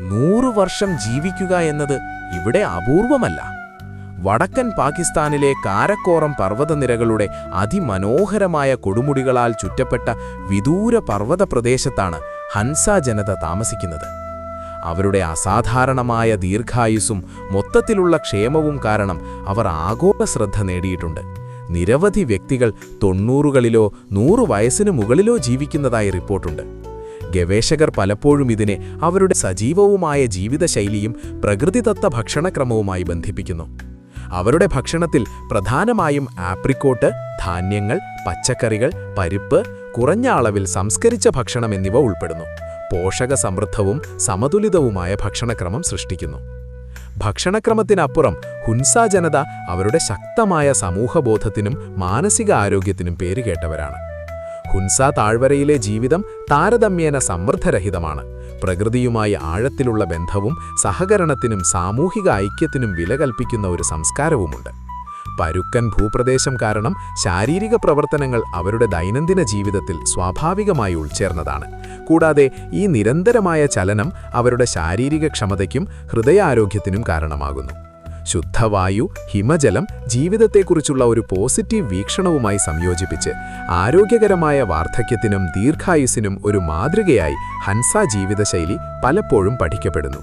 100 വർഷം ജീവിക്കുക എന്നത് ഇവിടെ അപൂർവമല്ല. വടക്കൻ പാകിസ്ഥാനിലെ കാരക്കോറം പർവ്വതനിരകളുടെ അതിമനോഹരമായ കൊടുമുടികളാൽ ചുറ്റപ്പെട്ട വിദൂര പർവ്വത പ്രദേശത്താണ് ഹൻസ ജനത താമസിക്കുന്നത്. അവരുടെ അസാധാരണമായ ദീർഘായുസ്സും മൊത്തത്തിലുള്ള ക്ഷേമവും കാരണം അവർ ആഗോള ശ്രദ്ധ നേടിയിട്ടുണ്ട്. നിരവധി വ്യക്തികൾ 90കളിലോ 100 വയസ്സിനു മുകളിലോ ജീവിക്കുന്നതായി റിപ്പോർട്ടുണ്ട്. ഗവേഷകർ പലപ്പോഴും ഇതിനെ അവരുടെ സജീവവുമായ ജീവിതശൈലിയും പ്രകൃതിദത്ത ഭക്ഷണക്രമവുമായി ബന്ധിപ്പിക്കുന്നു. അവരുടെ ഭക്ഷണത്തിൽ പ്രധാനമായും ആപ്രിക്കോട്ട്, ധാന്യങ്ങൾ, പച്ചക്കറികൾ, പരിപ്പ്, കുറഞ്ഞ അളവിൽ സംസ്കരിച്ച ഭക്ഷണം എന്നിവ ഉൾപ്പെടുന്നു. പോഷകസമൃദ്ധവും സമതുലിതവുമായ ഭക്ഷണക്രമം സൃഷ്ടിക്കുന്നു. ഭക്ഷണക്രമത്തിനപ്പുറം ഹുൻസ ജനത അവരുടെ ശക്തമായ സമൂഹബോധത്തിനും മാനസിക ആരോഗ്യത്തിനും പേരുകേട്ടവരാണ്. ഹുൻസ താഴ്വരയിലെ ജീവിതം താരതമ്യേന സമ്മർദ്ദരഹിതമാണ്. പ്രകൃതിയുമായി ആഴത്തിലുള്ള ബന്ധവും സഹകരണത്തിനും സാമൂഹിക ഐക്യത്തിനും വില കൽപ്പിക്കുന്ന ഒരു സംസ്കാരവുമുണ്ട്. പരുക്കൻ ഭൂപ്രദേശം കാരണം ശാരീരിക പ്രവർത്തനങ്ങൾ അവരുടെ ദൈനംദിന ജീവിതത്തിൽ സ്വാഭാവികമായി ഉൾച്ചേർന്നതാണ്. കൂടാതെ ഈ നിരന്തരമായ ചലനം അവരുടെ ശാരീരിക ക്ഷമതയ്ക്കും ഹൃദയാരോഗ്യത്തിനും കാരണമാകുന്നു. ശുദ്ധവായു, ഹിമജലം ജീവിതത്തെക്കുറിച്ചുള്ള ഒരു പോസിറ്റീവ് വീക്ഷണവുമായി സംയോജിപ്പിച്ച് ആരോഗ്യകരമായ വാർദ്ധക്യത്തിനും ദീർഘായുസ്സിനും ഒരു മാതൃകയായി ഹൻസ ജീവിതശൈലി പലപ്പോഴും പഠിക്കപ്പെടുന്നു.